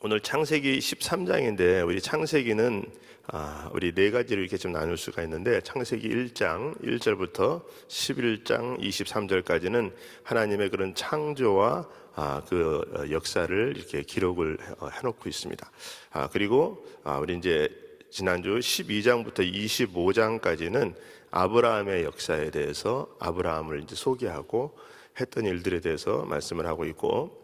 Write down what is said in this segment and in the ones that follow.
오늘 창세기 13장인데 우리 창세기는 우리 네 가지로 이렇게 좀 나눌 수가 있는데, 창세기 1장 1절부터 11장 23절까지는 하나님의 그런 창조와 그 역사를 이렇게 기록을 해놓고 있습니다. 그리고 우리 이제 지난주 12장부터 25장까지는 아브라함의 역사에 대해서 아브라함을 이제 소개하고 했던 일들에 대해서 말씀을 하고 있고,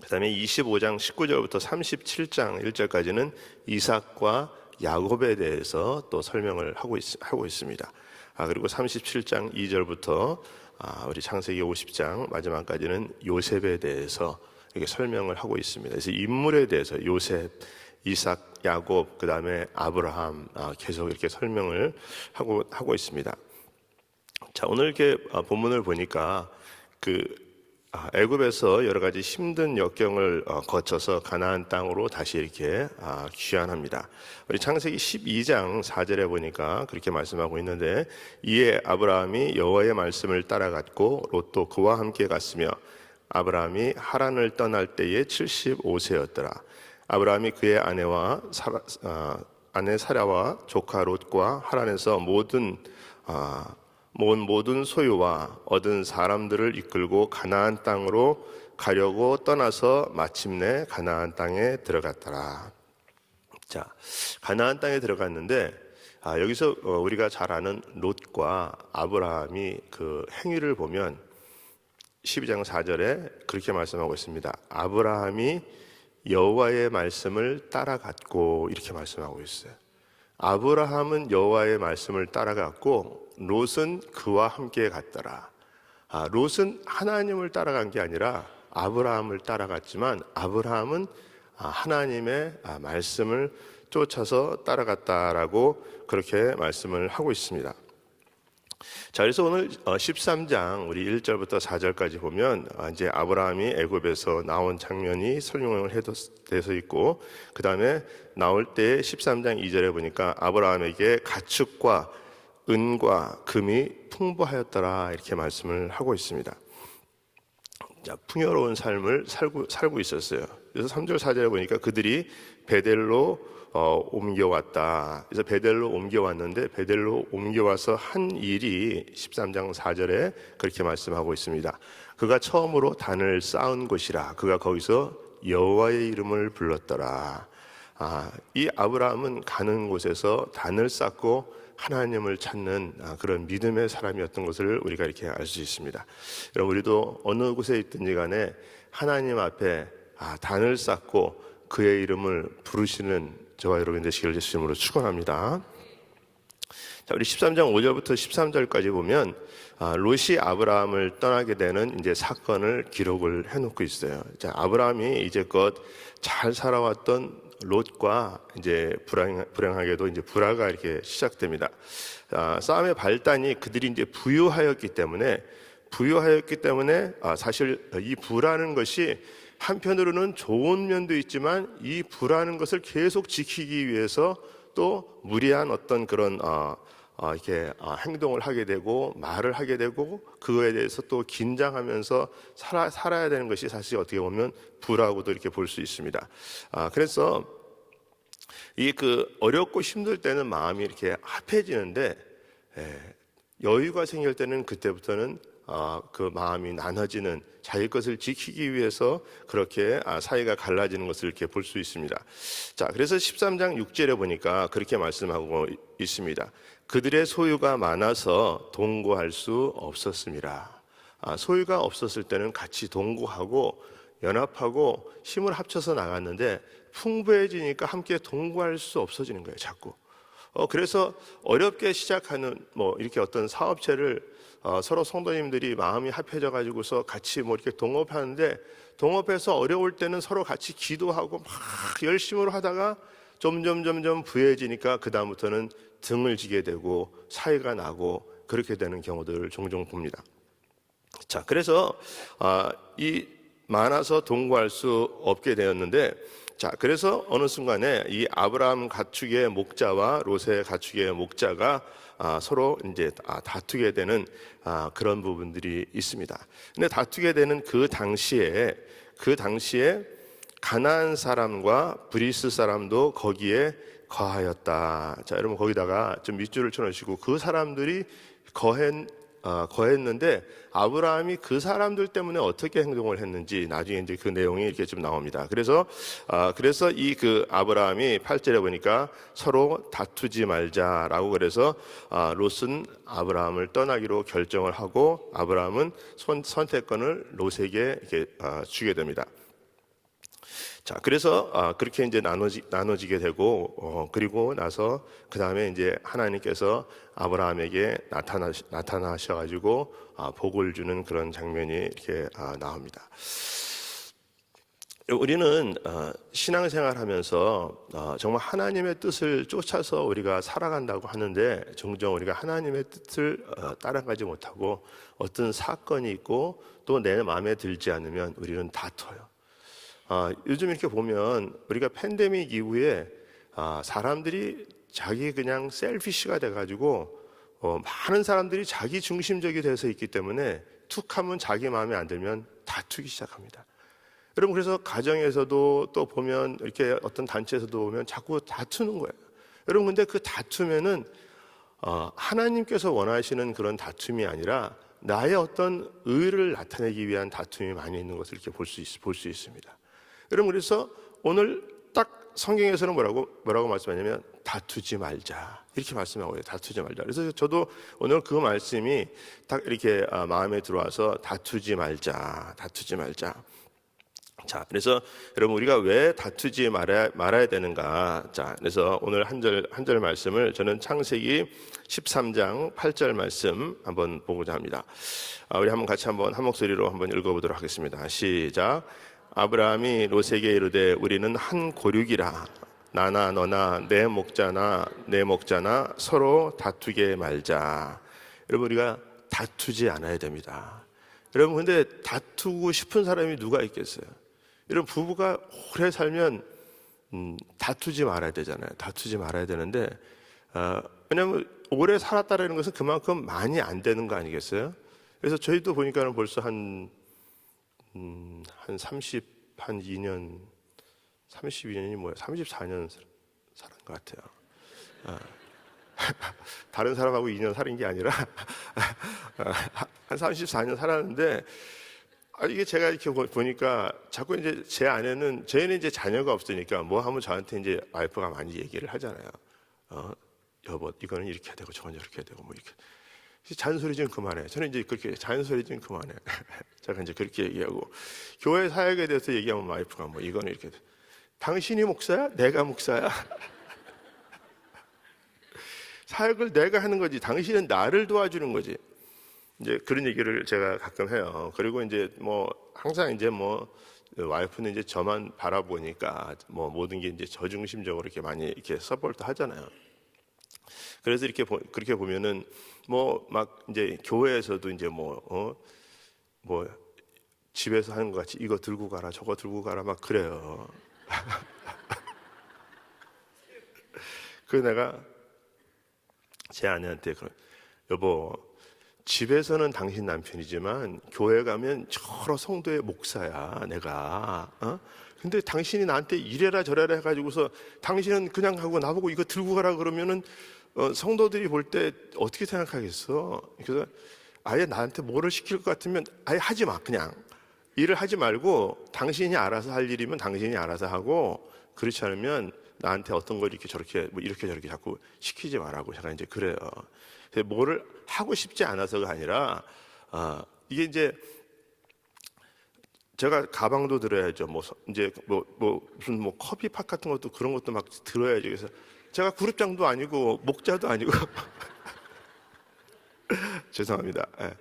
그 다음에 25장 19절부터 37장 1절까지는 이삭과 야곱에 대해서 또 설명을 하고 있습니다. 그리고 37장 2절부터 우리 창세기 50장 마지막까지는 요셉에 대해서 이렇게 설명을 하고 있습니다. 그래서 인물에 대해서 요셉, 이삭, 야곱, 그 다음에 아브라함 계속 이렇게 설명을 하고 있습니다. 자, 오늘 이렇게 본문을 보니까 애굽에서 여러 가지 힘든 역경을 거쳐서 가나안 땅으로 다시 이렇게 귀환합니다. 우리 창세기 12장 4절에 보니까 그렇게 말씀하고 있는데, 이에 아브라함이 여호와의 말씀을 따라갔고 롯도 그와 함께 갔으며 아브라함이 하란을 떠날 때에 75세였더라. 아브라함이 그의 아내 사라와 조카 롯과 하란에서 모든 소유와 얻은 사람들을 이끌고 가나안 땅으로 가려고 떠나서 마침내 가나안 땅에 들어갔더라. 자, 가나안 땅에 들어갔는데 여기서 우리가 잘 아는 롯과 아브라함이 그 행위를 보면 12장 4절에 그렇게 말씀하고 있습니다. 아브라함이 여호와의 말씀을 따라갔고, 이렇게 말씀하고 있어요. 아브라함은 여호와의 말씀을 따라갔고 롯은 그와 함께 갔더라. 롯은 하나님을 따라간 게 아니라 아브라함을 따라갔지만, 아브라함은 하나님의 말씀을 쫓아서 따라갔다라고 그렇게 말씀을 하고 있습니다. 자, 그래서 오늘 13장 우리 1절부터 4절까지 보면 이제 아브라함이 애굽에서 나온 장면이 설명을 해서 있고, 그 다음에 나올 때 13장 2절에 보니까 아브라함에게 가축과 은과 금이 풍부하였더라, 이렇게 말씀을 하고 있습니다. 자, 풍요로운 삶을 살고 있었어요. 그래서 3절 4절에 보니까 그들이 베델로 옮겨왔다. 그래서 베델로 옮겨왔는데, 베델로 옮겨와서 한 일이 13장 4절에 그렇게 말씀하고 있습니다. 그가 처음으로 단을 쌓은 곳이라. 그가 거기서 여호와의 이름을 불렀더라. 이 아브라함은 가는 곳에서 단을 쌓고 하나님을 찾는 그런 믿음의 사람이었던 것을 우리가 이렇게 알 수 있습니다. 여러분, 우리도 어느 곳에 있든지 간에 하나님 앞에 단을 쌓고 그의 이름을 부르시는 저와 여러분 되시기를 예수 이름으로 축원합니다. 자, 우리 13장 5절부터 13절까지 보면 롯이 아브라함을 떠나게 되는 이제 사건을 기록을 해놓고 있어요. 자, 아브라함이 이제껏 잘 살아왔던 롯과 이제 불행하게도 이제 불화가 이렇게 시작됩니다. 싸움의 발단이 그들이 이제 부유하였기 때문에 사실 이 부라는 것이 한편으로는 좋은 면도 있지만, 이 부라는 것을 계속 지키기 위해서 또 무리한 어떤 그런 이렇게 행동을 하게 되고 말을 하게 되고, 그거에 대해서 또 긴장하면서 살아야 되는 것이 사실 어떻게 보면 부라고도 이렇게 볼 수 있습니다. 그래서 이 어렵고 힘들 때는 마음이 이렇게 합해지는데, 여유가 생길 때는 그때부터는 그 마음이 나눠지는, 자기 것을 지키기 위해서 그렇게 사이가 갈라지는 것을 이렇게 볼 수 있습니다. 자, 그래서 13장 6절에 보니까 그렇게 말씀하고 있습니다. 그들의 소유가 많아서 동거할 수 없었습니다. 소유가 없었을 때는 같이 동거하고 연합하고 힘을 합쳐서 나갔는데, 풍부해지니까 함께 동거할 수 없어지는 거예요, 자꾸. 그래서 어렵게 시작하는 이렇게 어떤 사업체를 서로 성도님들이 마음이 합해져 가지고서 같이 이렇게 동업하는데, 동업해서 어려울 때는 서로 같이 기도하고 막 열심으로 하다가 점점 부해지니까 그 다음부터는 등을 지게 되고 사이가 나고 그렇게 되는 경우들을 종종 봅니다. 자, 그래서 이 많아서 동거할 수 없게 되었는데, 자, 그래서 어느 순간에 이 아브라함 가축의 목자와 롯의 가축의 목자가 서로 이제 다투게 되는 그런 부분들이 있습니다. 근데 다투게 되는 그 당시에 가나안 사람과 브리스 사람도 거기에 거하였다. 자, 여러분 거기다가 좀 밑줄을 쳐놓으시고 그 사람들이 거했는데 아브라함이 그 사람들 때문에 어떻게 행동을 했는지 나중에 이제 그 내용이 이렇게 좀 나옵니다. 그래서 이 그 아브라함이 8절에 보니까 서로 다투지 말자라고 그래서 롯은 아브라함을 떠나기로 결정을 하고 아브라함은 선택권을 롯에게 이렇게 주게 됩니다. 자, 그래서 그렇게 이제 나눠지게 되고 그리고 나서 그 다음에 이제 하나님께서 아브라함에게 나타나셔가지고 복을 주는 그런 장면이 이렇게 나옵니다. 우리는 신앙생활하면서 정말 하나님의 뜻을 쫓아서 우리가 살아간다고 하는데 종종 우리가 하나님의 뜻을 따라가지 못하고 어떤 사건이 있고 또 내 마음에 들지 않으면 우리는 다퉈요. 요즘 이렇게 보면 우리가 팬데믹 이후에 사람들이 자기 그냥 셀피시가 돼가지고 많은 사람들이 자기 중심적이 돼서 있기 때문에 툭하면 자기 마음에 안 들면 다투기 시작합니다. 여러분 그래서 가정에서도 또 보면 이렇게 어떤 단체에서도 보면 자꾸 다투는 거예요. 여러분 근데 그 다투면은 하나님께서 원하시는 그런 다툼이 아니라 나의 어떤 의를 나타내기 위한 다툼이 많이 있는 것을 이렇게 볼 수 있습니다. 여러분 그래서 오늘 딱 성경에서는 뭐라고 말씀하냐면 다투지 말자 이렇게 말씀하고요. 다투지 말자. 그래서 저도 오늘 그 말씀이 딱 이렇게 마음에 들어와서 다투지 말자. 자, 그래서 여러분 우리가 왜 다투지 말아야 되는가? 자, 그래서 오늘 한 절 말씀을 저는 창세기 13장 8절 말씀 한번 보고자 합니다. 우리 한번 같이 한번 한 목소리로 한번 읽어보도록 하겠습니다. 시작. 아브라함이 롯에게 이르되 우리는 한 고륙이라 나나 너나 내 목자나 서로 다투게 말자. 여러분 우리가 다투지 않아야 됩니다. 여러분 근데 다투고 싶은 사람이 누가 있겠어요? 여러분 부부가 오래 살면 다투지 말아야 되잖아요. 다투지 말아야 되는데 왜냐하면 오래 살았다라는 것은 그만큼 많이 안 되는 거 아니겠어요? 그래서 저희도 보니까는 벌써 한 32년이 뭐야? 34년 살은 것 같아요. 다른 사람하고 2년 살은 게 아니라 한 34년 살았는데 이게 제가 이렇게 보니까 자꾸 이제 제 아내는 저희는 이제 자녀가 없으니까 뭐 하면 저한테 이제 와이프가 많이 얘기를 하잖아요. 여보 이거는 이렇게 해야 되고 저건 이렇게 해야 되고 뭐 이렇게. 잔소리 좀 그만해. 저는 이제 그렇게 잔소리 좀 그만해. 제가 이제 그렇게 얘기하고 교회 사역에 대해서 얘기하면 와이프가 뭐 이거는 이렇게 당신이 목사야? 내가 목사야? 사역을 내가 하는 거지. 당신은 나를 도와주는 거지. 이제 그런 얘기를 제가 가끔 해요. 그리고 이제 뭐 항상 이제 뭐 와이프는 이제 저만 바라보니까 뭐 모든 게 이제 저 중심적으로 이렇게 많이 이렇게 서포트 하잖아요. 그래서 이렇게 그렇게 보면은 뭐 막 이제 교회에서도 이제 뭐 집에서 하는 것 같이 이거 들고 가라 저거 들고 가라 막 그래요. 그 내가 제 아내한테 여보 집에서는 당신 남편이지만 교회 가면 저러 성도의 목사야 내가. 근데 당신이 나한테 이래라 저래라 해가지고서 당신은 그냥 하고 나보고 이거 들고 가라 그러면은 성도들이 볼 때 어떻게 생각하겠어? 그래서 아예 나한테 뭐를 시킬 것 같으면 아예 하지 마. 그냥 일을 하지 말고 당신이 알아서 할 일이면 당신이 알아서 하고 그렇지 않으면 나한테 어떤 걸 이렇게 저렇게 뭐 이렇게 저렇게 자꾸 시키지 말라고 제가 이제 그래요. 뭐를 하고 싶지 않아서가 아니라 이게 이제 제가 가방도 들어야죠. 뭐 이제 무슨 뭐 커피팝 같은 것도 그런 것도 막 들어야죠. 그래서 제가 그룹장도 아니고 목자도 아니고 죄송합니다. 예.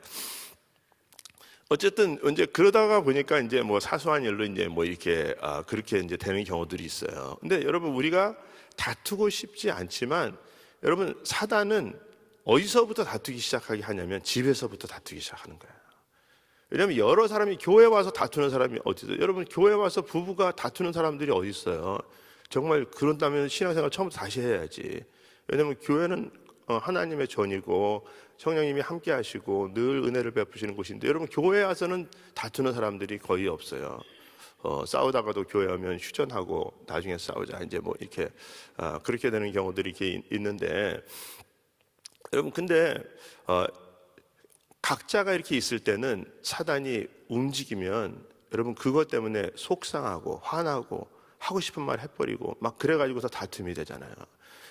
어쨌든 이제 그러다가 보니까 이제 뭐 사소한 일로 이제 뭐 이렇게 그렇게 이제 되는 경우들이 있어요. 근데 여러분 우리가 다투고 싶지 않지만 여러분 사단은 어디서부터 다투기 시작하게 하냐면 집에서부터 다투기 시작하는 거예요. 왜냐하면 여러 사람이 교회 와서 다투는 사람이 어디 있어요? 여러분 교회 와서 부부가 다투는 사람들이 어디 있어요? 정말 그런다면 신앙생활 처음부터 다시 해야지. 왜냐하면 교회는 하나님의 전이고 성령님이 함께 하시고 늘 은혜를 베푸시는 곳인데 여러분 교회 와서는 다투는 사람들이 거의 없어요. 싸우다가도 교회 오면 휴전하고 나중에 싸우자 이제 뭐 이렇게 그렇게 되는 경우들이 이렇게 있는데, 여러분 근데 각자가 이렇게 있을 때는 사단이 움직이면 여러분 그것 때문에 속상하고 화나고 하고 싶은 말 해버리고 막 그래가지고서 다툼이 되잖아요.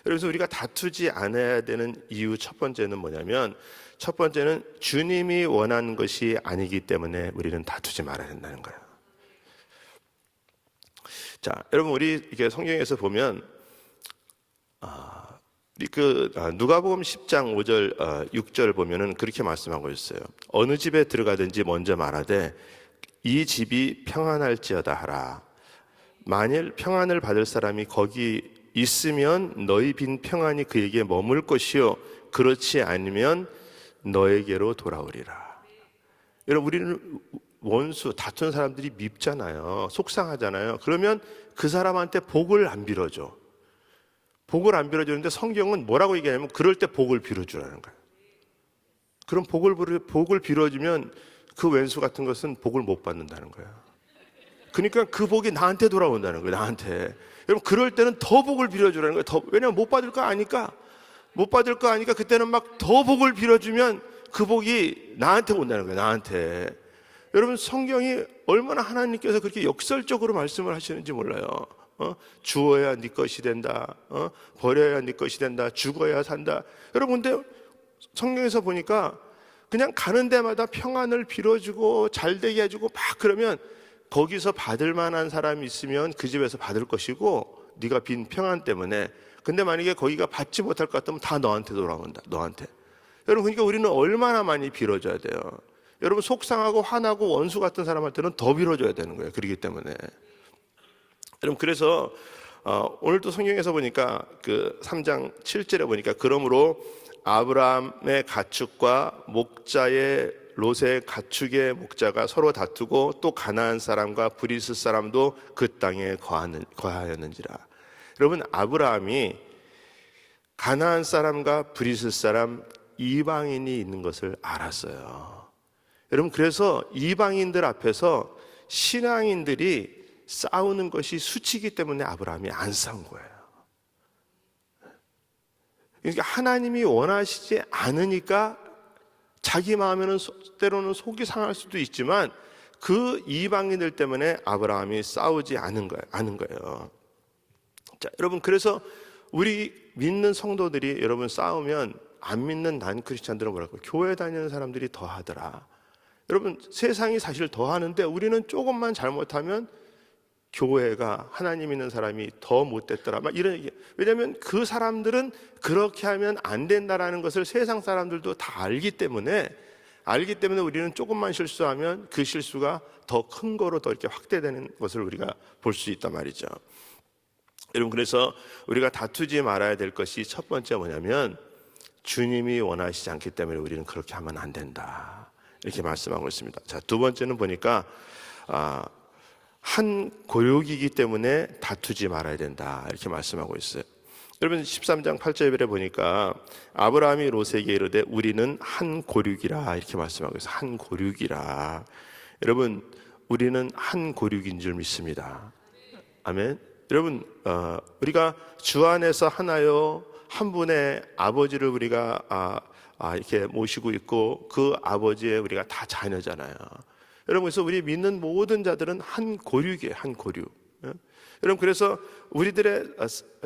그래서 우리가 다투지 않아야 되는 이유 첫 번째는 뭐냐면, 첫 번째는 주님이 원하는 것이 아니기 때문에 우리는 다투지 말아야 된다는 거예요. 자, 여러분 우리 이게 성경에서 보면 누가복음 10장 5절 6절 보면은 그렇게 말씀하고 있어요. 어느 집에 들어가든지 먼저 말하되 이 집이 평안할지어다 하라. 만일 평안을 받을 사람이 거기 있으면 너희 빈 평안이 그에게 머물 것이요 그렇지 않으면 너에게로 돌아오리라. 여러분 우리는 원수 다투는 사람들이 밉잖아요. 속상하잖아요. 그러면 그 사람한테 복을 안 빌어줘. 복을 안 빌어주는데 성경은 뭐라고 얘기하냐면 그럴 때 복을 빌어주라는 거예요. 그럼 복을 빌어주면 그 왼수 같은 것은 복을 못 받는다는 거예요. 그러니까 그 복이 나한테 돌아온다는 거예요. 나한테. 여러분 그럴 때는 더 복을 빌어주라는 거예요. 왜냐면 못 받을 거 아니까. 못 받을 거 아니까 그때는 막 더 복을 빌어주면 그 복이 나한테 온다는 거예요. 나한테. 여러분 성경이 얼마나 하나님께서 그렇게 역설적으로 말씀을 하시는지 몰라요. 주어야 네 것이 된다. 버려야 네 것이 된다. 죽어야 산다. 여러분 근데 성경에서 보니까 그냥 가는 데마다 평안을 빌어주고 잘 되게 해주고 막 그러면 거기서 받을 만한 사람이 있으면 그 집에서 받을 것이고 네가 빈 평안 때문에. 근데 만약에 거기가 받지 못할 것 같으면 다 너한테 돌아온다. 너한테. 여러분 그러니까 우리는 얼마나 많이 빌어줘야 돼요. 여러분 속상하고 화나고 원수 같은 사람한테는 더 빌어줘야 되는 거예요. 그렇기 때문에. 여러분 그래서 오늘도 성경에서 보니까 그 3장 7절에 보니까 그러므로 아브라함의 가축과 목자의 롯의 가축의 목자가 서로 다투고 또 가나안 사람과 브리스 사람도 그 땅에 거하였는지라. 여러분 아브라함이 가나안 사람과 브리스 사람 이방인이 있는 것을 알았어요. 여러분 그래서 이방인들 앞에서 신앙인들이 싸우는 것이 수치이기 때문에 아브라함이 안 싸운 거예요. 그러니까 하나님이 원하시지 않으니까 자기 마음에는 때로는 속이 상할 수도 있지만 그 이방인들 때문에 아브라함이 싸우지 않은 거예요. 자, 여러분 그래서 우리 믿는 성도들이 여러분 싸우면 안 믿는 난 크리스찬들은 뭐라고 교회 다니는 사람들이 더 하더라. 여러분 세상이 사실 더 하는데 우리는 조금만 잘못하면 교회가 하나님 있는 사람이 더 못됐더라 막 이런 얘기. 왜냐하면 그 사람들은 그렇게 하면 안 된다라는 것을 세상 사람들도 다 알기 때문에 우리는 조금만 실수하면 그 실수가 더 큰 거로 더 이렇게 확대되는 것을 우리가 볼 수 있단 말이죠. 여러분 그래서 우리가 다투지 말아야 될 것이 첫 번째 뭐냐면 주님이 원하시지 않기 때문에 우리는 그렇게 하면 안 된다 이렇게 말씀하고 있습니다. 자, 두 번째는 보니까 한 고육이기 때문에 다투지 말아야 된다 이렇게 말씀하고 있어요. 여러분 13장 8절에 보니까 아브라함이 롯에게 이르되 우리는 한 고육이라 이렇게 말씀하고 있어요. 한 고육이라. 여러분 우리는 한 고육인 줄 믿습니다. 아멘. 여러분 우리가 주 안에서 하나요 한 분의 아버지를 우리가 이렇게 모시고 있고 그 아버지의 우리가 다 자녀잖아요. 여러분 그래서 우리 믿는 모든 자들은 한 고륙이에요. 한 고륙. 여러분 그래서 우리들의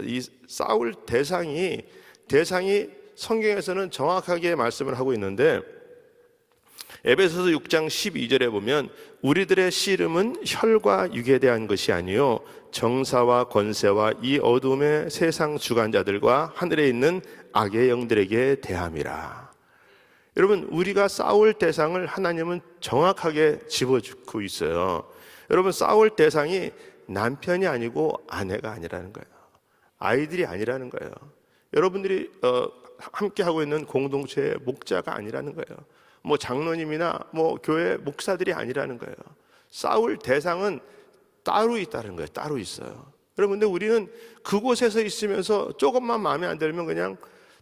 이 싸울 대상이 성경에서는 정확하게 말씀을 하고 있는데 에베소서 6장 12절에 보면 우리들의 씨름은 혈과 육에 대한 것이 아니요 정사와 권세와 이 어둠의 세상 주관자들과 하늘에 있는 악의 영들에게 대함이라. 여러분 우리가 싸울 대상을 하나님은 정확하게 집어주고 있어요. 여러분 싸울 대상이 남편이 아니고 아내가 아니라는 거예요. 아이들이 아니라는 거예요. 여러분들이 함께 하고 있는 공동체의 목자가 아니라는 거예요. 뭐 장로님이나 뭐 교회 목사들이 아니라는 거예요. 싸울 대상은 따로 있다는 거예요. 따로 있어요. 여러분 근데 우리는 그곳에서 있으면서 조금만 마음에 안 들면 그냥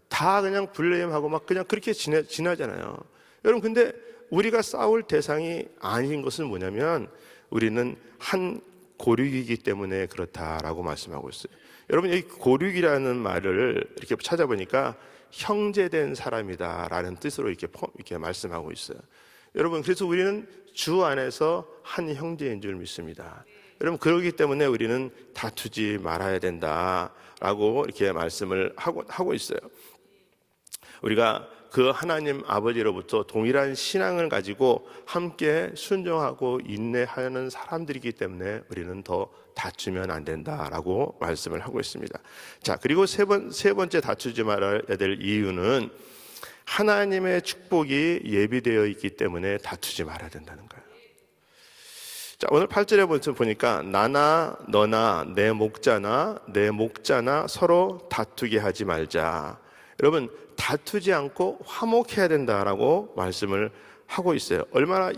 다 그냥 블레임하고 막 그냥 그렇게 지나잖아요. 여러분 근데 우리가 싸울 대상이 아닌 것은 뭐냐면 우리는 한 고륙이기 때문에 그렇다라고 말씀하고 있어요. 여러분, 이 고륙이라는 말을 이렇게 찾아보니까 형제된 사람이다라는 뜻으로 이렇게 말씀하고 있어요. 여러분, 그래서 우리는 주 안에서 한 형제인 줄 믿습니다. 여러분, 그렇기 때문에 우리는 다투지 말아야 된다라고 이렇게 말씀을 하고 있어요. 우리가 그 하나님 아버지로부터 동일한 신앙을 가지고 함께 순종하고 인내하는 사람들이기 때문에 우리는 더 다투면 안 된다라고 말씀을 하고 있습니다. 자, 그리고 세 번째 다투지 말아야 될 이유는 하나님의 축복이 예비되어 있기 때문에 다투지 말아야 된다는 거예요. 자, 오늘 8절에 보니까 나나 너나 내 목자나 서로 다투게 하지 말자. 여러분, 다투지 않고 화목해야 된다라고 말씀을 하고 있어요. 얼마나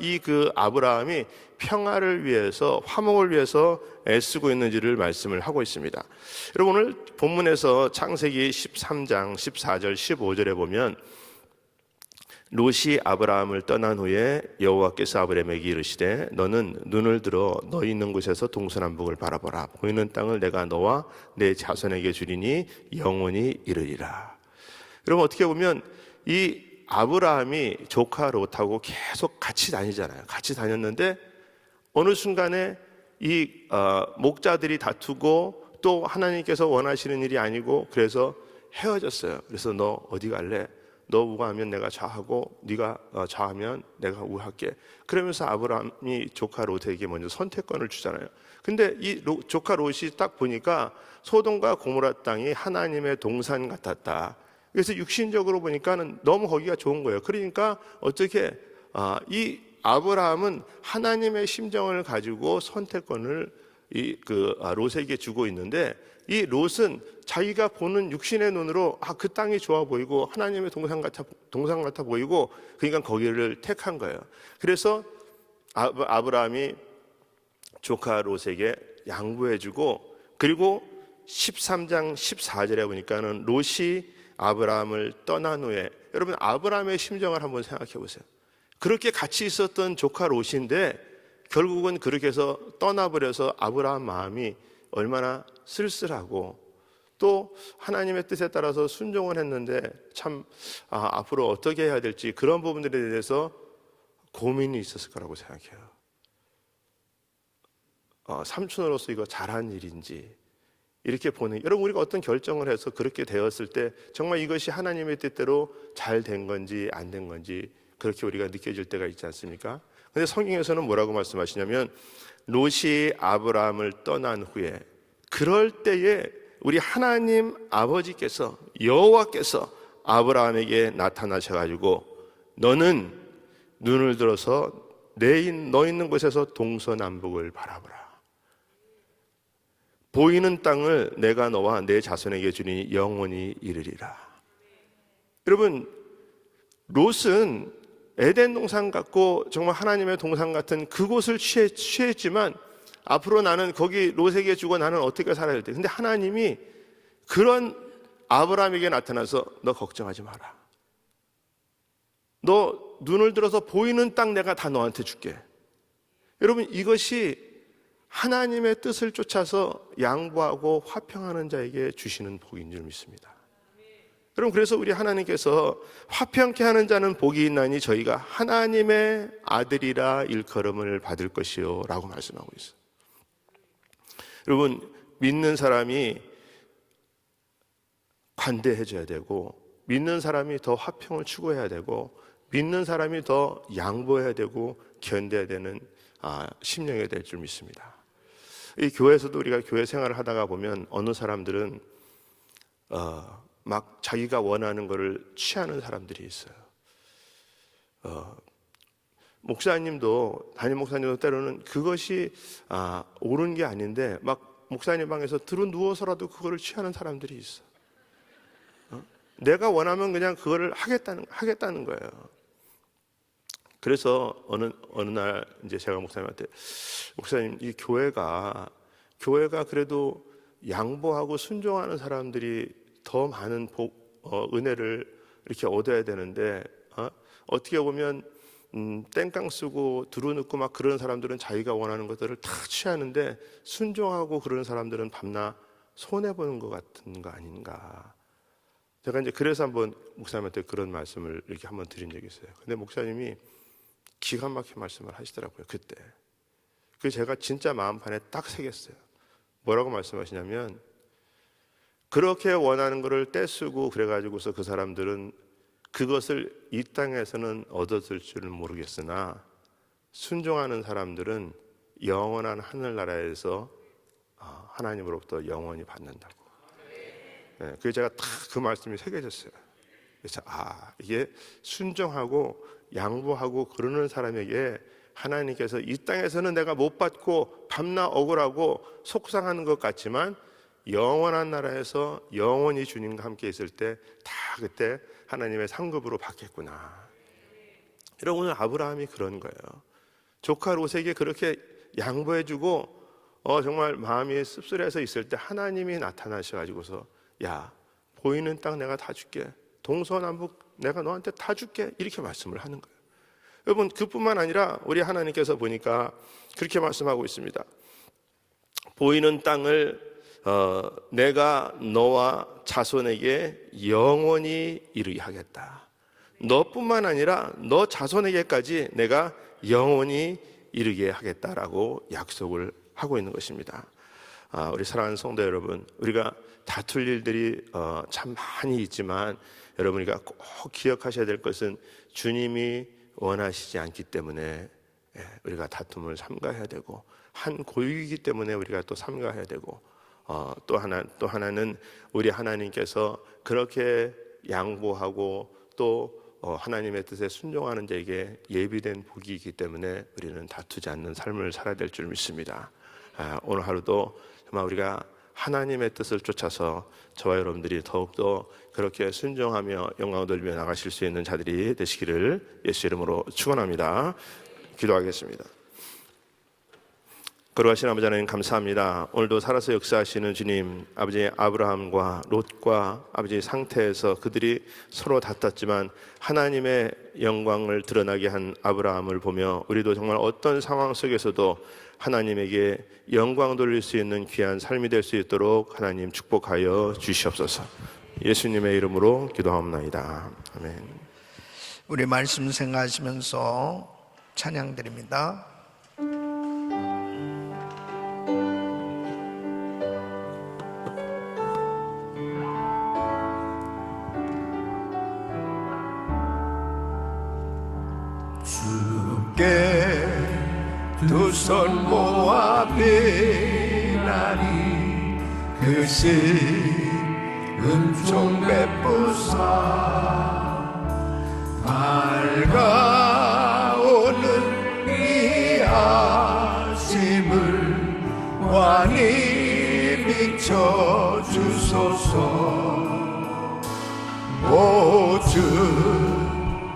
아브라함이 평화를 위해서, 화목을 위해서 애쓰고 있는지를 말씀을 하고 있습니다. 여러분, 오늘 본문에서 창세기 13장 14절 15절에 보면 롯이 아브라함을 떠난 후에 여호와께서 아브라함에게 이르시되 너는 눈을 들어 너 있는 곳에서 동서남북을 바라보라. 보이는 땅을 내가 너와 내 자손에게 주리니 영원히 이르리라. 여러분, 어떻게 보면 이 아브라함이 조카 롯하고 계속 같이 다니잖아요. 같이 다녔는데 어느 순간에 이 목자들이 다투고 또 하나님께서 원하시는 일이 아니고 그래서 헤어졌어요. 그래서 너 어디 갈래? 너 우하면 내가 좌하고 네가 좌하면 내가 우할게. 그러면서 아브라함이 조카 롯에게 먼저 선택권을 주잖아요. 근데 이 조카 롯이 딱 보니까 소돔과 고모라 땅이 하나님의 동산 같았다. 그래서 육신적으로 보니까는 너무 거기가 좋은 거예요. 그러니까 어떻게 이 아브라함은 하나님의 심정을 가지고 선택권을 롯에게 주고 있는데 이 롯은 자기가 보는 육신의 눈으로 그 땅이 좋아 보이고 하나님의 동산 같아 보이고 그러니까 거기를 택한 거예요. 그래서 아브라함이 조카 롯에게 양보해주고 그리고 13장 14절에 보니까는 롯이 아브라함을 떠난 후에 여러분 아브라함의 심정을 한번 생각해 보세요. 그렇게 같이 있었던 조카 롯인데 결국은 그렇게 해서 떠나버려서 아브라함 마음이 얼마나 쓸쓸하고 또 하나님의 뜻에 따라서 순종을 했는데 참 앞으로 어떻게 해야 될지 그런 부분들에 대해서 고민이 있었을 거라고 생각해요. 삼촌으로서 이거 잘한 일인지 이렇게 보는 여러분 우리가 어떤 결정을 해서 그렇게 되었을 때 정말 이것이 하나님의 뜻대로 잘 된 건지 안 된 건지 그렇게 우리가 느껴질 때가 있지 않습니까? 근데 성경에서는 뭐라고 말씀하시냐면 롯이 아브라함을 떠난 후에 그럴 때에 우리 하나님 아버지께서 여호와께서 아브라함에게 나타나셔가지고 너는 눈을 들어서 너 있는 곳에서 동서남북을 바라보라. 보이는 땅을 내가 너와 내 자손에게 주니 영원히 이르리라. 여러분 롯은 에덴 동산 같고 정말 하나님의 동산 같은 그곳을 취했지만 앞으로 나는 거기 롯에게 주고 나는 어떻게 살아야 될 때 근데 하나님이 그런 아브라함에게 나타나서 너 걱정하지 마라. 너 눈을 들어서 보이는 땅 내가 다 너한테 줄게. 여러분 이것이 하나님의 뜻을 쫓아서 양보하고 화평하는 자에게 주시는 복인 줄 믿습니다. 여러분 그래서 우리 하나님께서 화평케 하는 자는 복이 있나니 저희가 하나님의 아들이라 일컬음을 받을 것이요 라고 말씀하고 있어요. 여러분 믿는 사람이 관대해져야 되고 믿는 사람이 더 화평을 추구해야 되고 믿는 사람이 더 양보해야 되고 견뎌야 되는 심령이 될 줄 믿습니다. 이 교회에서도 우리가 교회 생활을 하다가 보면 어느 사람들은 막 자기가 원하는 것을 취하는 사람들이 있어요. 담임 목사님도 때로는 그것이 옳은 게 아닌데 막 목사님 방에서 들어 누워서라도 그거를 취하는 사람들이 있어. 내가 원하면 그냥 그거를 하겠다는 거예요. 그래서 어느 날 이제 제가 목사님한테 목사님 이 교회가 그래도 양보하고 순종하는 사람들이 더 많은 은혜를 이렇게 얻어야 되는데 어떻게 보면 땡깡 쓰고 두루눕고 막 그런 사람들은 자기가 원하는 것들을 다 취하는데 순종하고 그러는 사람들은 밤낮 손해보는 것 같은 거 아닌가. 제가 이제 그래서 한번 목사님한테 그런 말씀을 이렇게 한번 드린 적이 있어요. 근데 목사님이 기가 막힌 말씀을 하시더라고요, 그때. 그래서 제가 진짜 마음판에 딱 새겼어요. 뭐라고 말씀하시냐면, 그렇게 원하는 거를 떼쓰고 그래가지고서 그 사람들은 그것을 이 땅에서는 얻었을 줄은 모르겠으나 순종하는 사람들은 영원한 하늘나라에서 하나님으로부터 영원히 받는다고. 네, 그래서 제가 딱 그 말씀이 새겨졌어요. 그래서 이게 순종하고 양보하고 그러는 사람에게 하나님께서 이 땅에서는 내가 못 받고 밤낮 억울하고 속상하는 것 같지만 영원한 나라에서 영원히 주님과 함께 있을 때 다 그때 하나님의 상급으로 받겠구나. 여러분, 오늘 아브라함이 그런 거예요. 조카 롯에게 그렇게 양보해주고 정말 마음이 씁쓸해서 있을 때 하나님이 나타나셔가지고서, 야, 보이는 땅 내가 다 줄게, 동서남북 내가 너한테 다 줄게, 이렇게 말씀을 하는 거예요. 여러분, 그뿐만 아니라 우리 하나님께서 보니까 그렇게 말씀하고 있습니다. 보이는 땅을 내가 너와 자손에게 영원히 이르게 하겠다. 너뿐만 아니라 너 자손에게까지 내가 영원히 이르게 하겠다라고 약속을 하고 있는 것입니다. 우리 사랑하는 성도 여러분, 우리가 다툴 일들이 참 많이 있지만 여러분, 우리가 꼭 기억하셔야 될 것은 주님이 원하시지 않기 때문에 우리가 다툼을 삼가해야 되고, 한 고유이기 때문에 우리가 또 삼가해야 되고, 또 하나는 우리 하나님께서 그렇게 양보하고 또 하나님의 뜻에 순종하는 자에게 예비된 복이 있기 때문에 우리는 다투지 않는 삶을 살아야 될 줄 믿습니다. 오늘 하루도 정말 우리가 하나님의 뜻을 쫓아서 저와 여러분들이 더욱더 그렇게 순종하며 영광을 돌리며 나가실 수 있는 자들이 되시기를 예수 이름으로 축원합니다. 기도하겠습니다. 거룩하신 아버지 하나님, 감사합니다. 오늘도 살아서 역사하시는 주님, 아버지 아브라함과 롯과 아버지 상태에서 그들이 서로 다퉜지만 하나님의 영광을 드러나게 한 아브라함을 보며 우리도 정말 어떤 상황 속에서도 하나님에게 영광 돌릴 수 있는 귀한 삶이 될 수 있도록 하나님 축복하여 주시옵소서. 예수님의 이름으로 기도하옵나이다. 아멘. 우리 말씀 생각하시면서 찬양 드립니다. 주께 두 손 모아 비나니 그시 은총 베푸사 밝아오는 이 아침을 환히 비춰주소서. 오 주,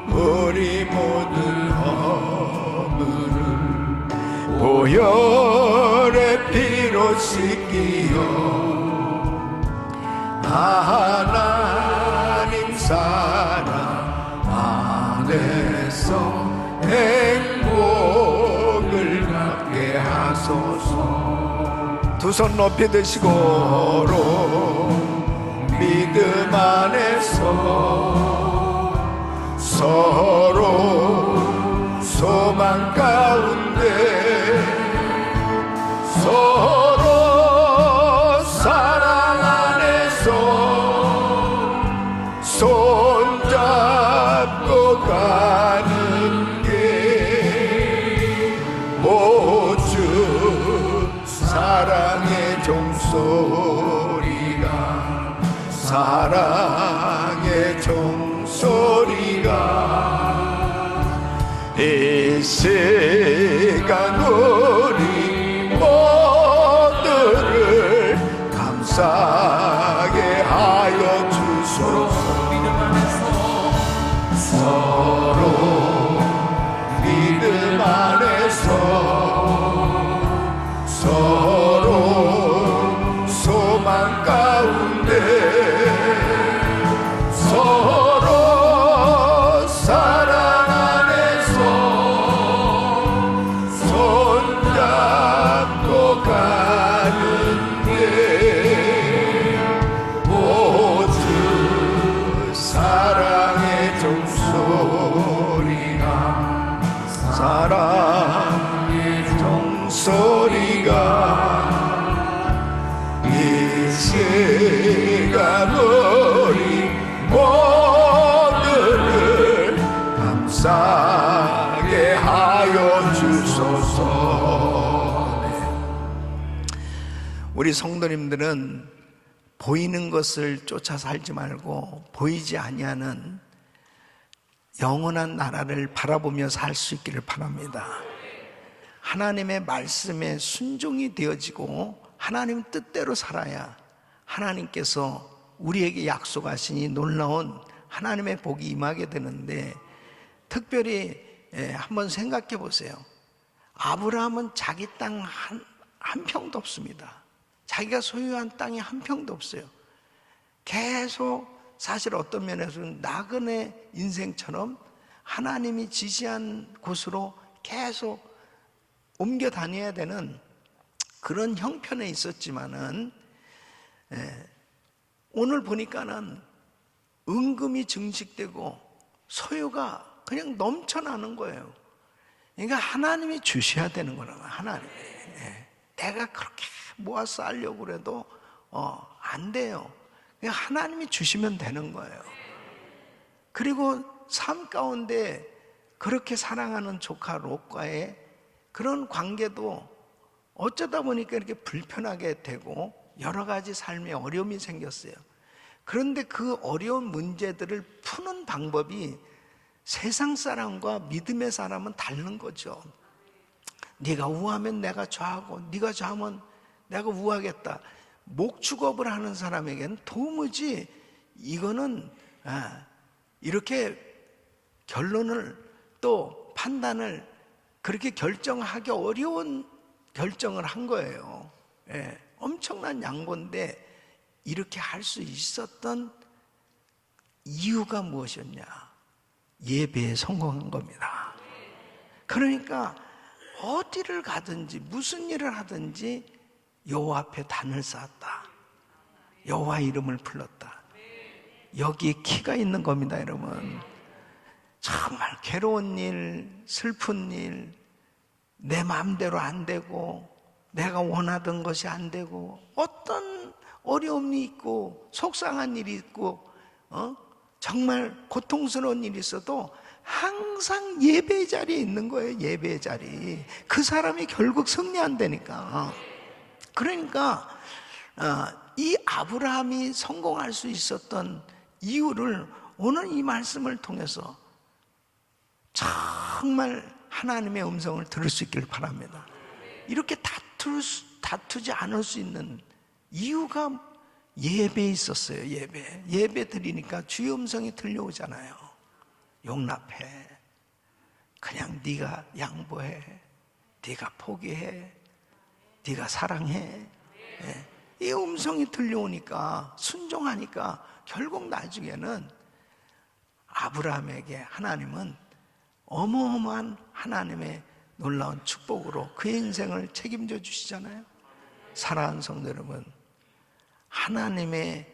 우리 모든 허물을 보혈의 피로 씻기어 하나님 사랑 안에서 행복을 갖게 하소서. 두 손 높이 드시고 믿음 안에서 서로 소망 가운데 서로 사랑 안에서 손잡고 가는 게 오주 사랑의 종소리가 사랑의 종소리가 이 시간 우리 모두를 감사하게 하여 주소서. 서로 믿음 안에서 서로 소망 가운데 서로 사랑 안에서 시간 우리 모두를 감사하게 하여 주소서. 우리 성도님들은 보이는 것을 쫓아 살지 말고 보이지 아니하는 영원한 나라를 바라보며 살 수 있기를 바랍니다. 하나님의 말씀에 순종이 되어지고 하나님 뜻대로 살아야 하나님께서 우리에게 약속하신 이 놀라운 하나님의 복이 임하게 되는데, 특별히 한번 생각해 보세요. 아브라함은 자기 땅 한 평도 없습니다. 자기가 소유한 땅이 한 평도 없어요. 계속 사실 어떤 면에서는 나그네 인생처럼 하나님이 지시한 곳으로 계속 옮겨 다녀야 되는 그런 형편에 있었지만은, 오늘 보니까는 은금이 증식되고 소유가 그냥 넘쳐나는 거예요. 그러니까 하나님이 주셔야 되는 거라고. 하나님이. 내가 그렇게 모아서 하려고 그래도 안 돼요. 그냥 하나님이 주시면 되는 거예요. 그리고 삶 가운데 그렇게 사랑하는 조카 롯과의 그런 관계도 어쩌다 보니까 이렇게 불편하게 되고 여러 가지 삶에 어려움이 생겼어요. 그런데 그 어려운 문제들을 푸는 방법이 세상 사람과 믿음의 사람은 다른 거죠. 네가 우하면 내가 좌하고 네가 좌하면 내가 우하겠다. 목축업을 하는 사람에게는 도무지 이거는 이렇게 결론을 또 판단을 그렇게 결정하기 어려운 결정을 한 거예요. 엄청난 양보인데 이렇게 할 수 있었던 이유가 무엇이었냐? 예배에 성공한 겁니다. 그러니까 어디를 가든지 무슨 일을 하든지 여호와 앞에 단을 쌓았다. 여호와 이름을 불렀다. 여기에 키가 있는 겁니다, 여러분. 정말 괴로운 일, 슬픈 일, 내 마음대로 안 되고 내가 원하던 것이 안 되고 어떤 어려움이 있고 속상한 일이 있고 정말 고통스러운 일이 있어도 항상 예배의 자리에 있는 거예요. 예배의 자리. 그 사람이 결국 승리한다니까. 그러니까 이 아브라함이 성공할 수 있었던 이유를 오늘 이 말씀을 통해서 정말 하나님의 음성을 들을 수 있기를 바랍니다. 이렇게 다투지 않을 수 있는 이유가 예배에 있었어요. 예배 드리니까 주의 음성이 들려오잖아요. 용납해. 그냥 네가 양보해. 네가 포기해. 네가 사랑해. 이 음성이 들려오니까 순종하니까 결국 나중에는 아브라함에게 하나님은 어마어마한 하나님의 놀라운 축복으로 그의 인생을 책임져 주시잖아요. 사랑하는 성도 여러분, 하나님의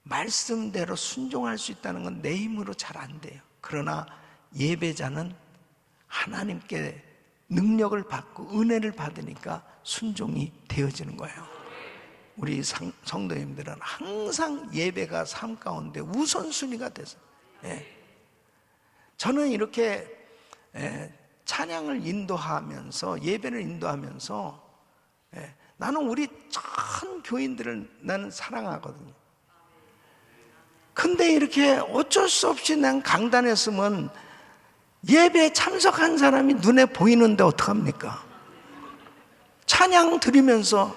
말씀대로 순종할 수 있다는 건 내 힘으로 잘 안 돼요. 그러나 예배자는 하나님께 능력을 받고 은혜를 받으니까 순종이 되어지는 거예요. 우리 성도님들은 항상 예배가 삶 가운데 우선순위가 돼서, 저는 이렇게 찬양을 인도하면서 예배를 인도하면서 나는 우리 전 교인들을 나는 사랑하거든요. 근데 이렇게 어쩔 수 없이 난 강단에 서면 예배에 참석한 사람이 눈에 보이는데 어떡합니까? 찬양 드리면서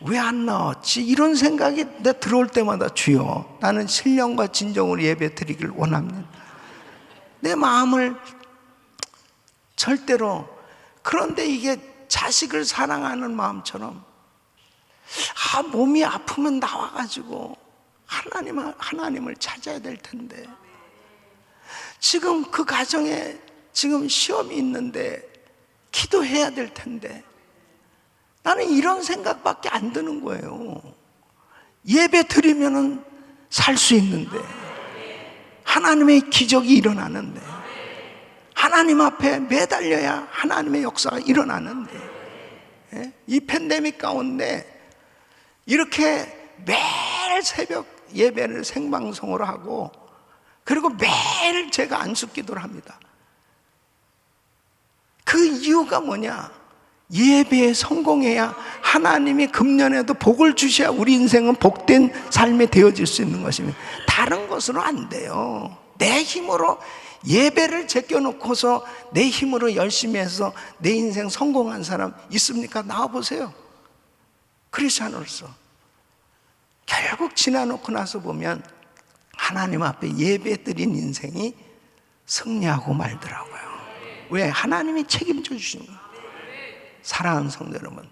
왜 안 나왔지? 이런 생각이 내 들어올 때마다 주여, 나는 신령과 진정으로 예배 드리길 원합니다. 내 마음을 절대로. 그런데 이게 자식을 사랑하는 마음처럼 몸이 아프면 나와가지고 하나님을 찾아야 될 텐데, 지금 그 가정에 지금 시험이 있는데 기도해야 될 텐데, 나는 이런 생각밖에 안 드는 거예요. 예배 드리면은 살 수 있는데, 하나님의 기적이 일어나는데, 하나님 앞에 매달려야 하나님의 역사가 일어나는데, 이 팬데믹 가운데 이렇게 매일 새벽 예배를 생방송으로 하고, 그리고 매일 제가 안식기도를 합니다. 그 이유가 뭐냐? 예배에 성공해야 하나님이 금년에도 복을 주셔야 우리 인생은 복된 삶이 되어질 수 있는 것입니다. 다른 것으로 안 돼요. 내 힘으로 예배를 제껴놓고서 내 힘으로 열심히 해서 내 인생 성공한 사람 있습니까? 나와보세요. 크리스찬으로서 결국 지나놓고 나서 보면 하나님 앞에 예배 드린 인생이 승리하고 말더라고요. 왜? 하나님이 책임져 주신 거예요. 사랑하는 성도 여러분,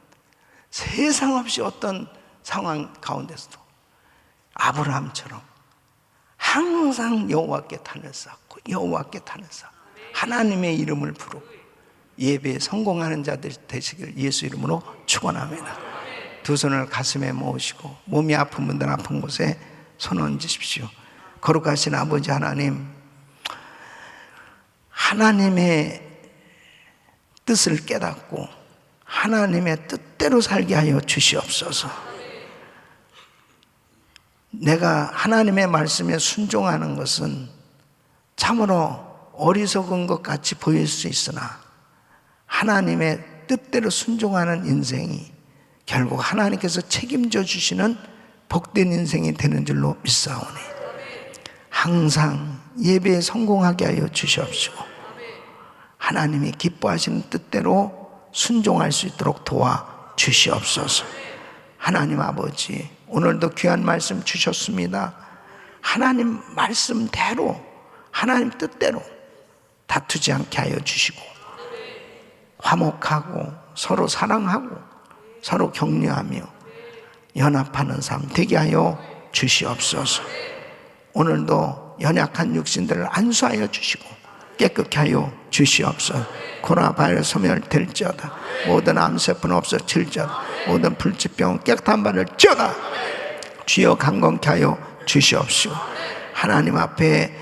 세상 없이 어떤 상황 가운데서도 아브라함처럼 항상 여호와께 단을 쌓고 여호와께 단을 쌓고 하나님의 이름을 부르고 예배에 성공하는 자들 되시길 예수 이름으로 축원합니다. 두 손을 가슴에 모으시고 몸이 아픈 분들 아픈 곳에 손 얹으십시오. 거룩하신 아버지 하나님, 하나님의 뜻을 깨닫고 하나님의 뜻대로 살게 하여 주시옵소서. 내가 하나님의 말씀에 순종하는 것은 참으로 어리석은 것 같이 보일 수 있으나 하나님의 뜻대로 순종하는 인생이 결국 하나님께서 책임져 주시는 복된 인생이 되는 줄로 믿사오니 항상 예배에 성공하게 하여 주시옵시고 하나님이 기뻐하시는 뜻대로 순종할 수 있도록 도와 주시옵소서. 하나님 아버지, 오늘도 귀한 말씀 주셨습니다. 하나님 말씀대로 하나님 뜻대로 다투지 않게 하여 주시고 화목하고 서로 사랑하고 서로 격려하며 연합하는 삶 되게 하여 주시옵소서. 오늘도 연약한 육신들을 안수하여 주시고 깨끗게 하여 주시옵소서. 코로나 바이러스 소멸될지어다. 모든 암세포는 없어질지어다. 모든 불치병은 깨끗한 바를 지어다. 주여 강건케 하여 주시옵시고 하나님 앞에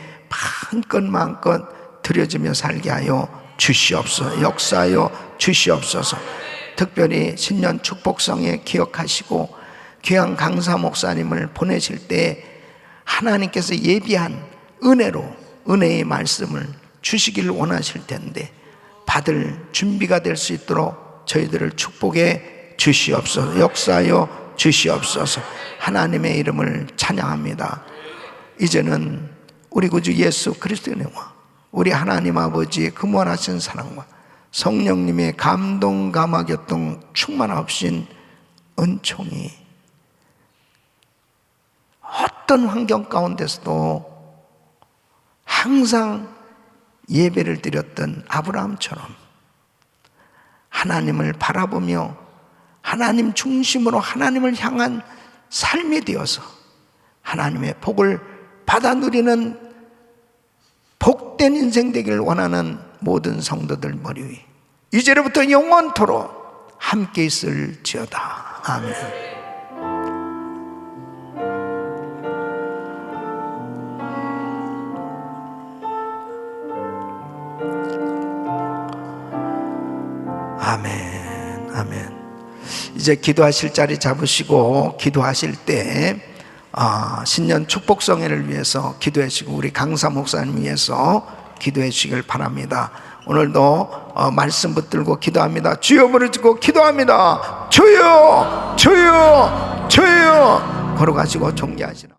마음껏 드려지며 살게 하여 주시옵소서. 역사하여 주시옵소서. 특별히 신년 축복성에 기억하시고 귀한 강사 목사님을 보내실 때 하나님께서 예비한 은혜로 은혜의 말씀을 주시기를 원하실 텐데 받을 준비가 될 수 있도록 저희들을 축복해 주시옵소서. 역사하여 주시옵소서. 하나님의 이름을 찬양합니다. 이제는 우리 구주 예수 그리스도의 은혜와 우리 하나님 아버지의 그무한하신 사랑과 성령님의 감동 감화교통 충만하신 은총이 어떤 환경 가운데서도 항상 예배를 드렸던 아브라함처럼 하나님을 바라보며 하나님 중심으로 하나님을 향한 삶이 되어서 하나님의 복을 받아 누리는 복된 인생 되기를 원하는 모든 성도들 머리 위 이제로부터 영원토록 함께 있을지어다. 아멘. 아멘, 아멘. 이제 기도하실 자리 잡으시고 기도하실 때 신년 축복성회를 위해서 기도해 주시고 우리 강사 목사님 위해서 기도해 주시길 바랍니다. 오늘도 말씀 붙들고 기도합니다. 주여 부르짖고 기도합니다. 주여, 주여, 주여. 걸어가시고 존귀하시라.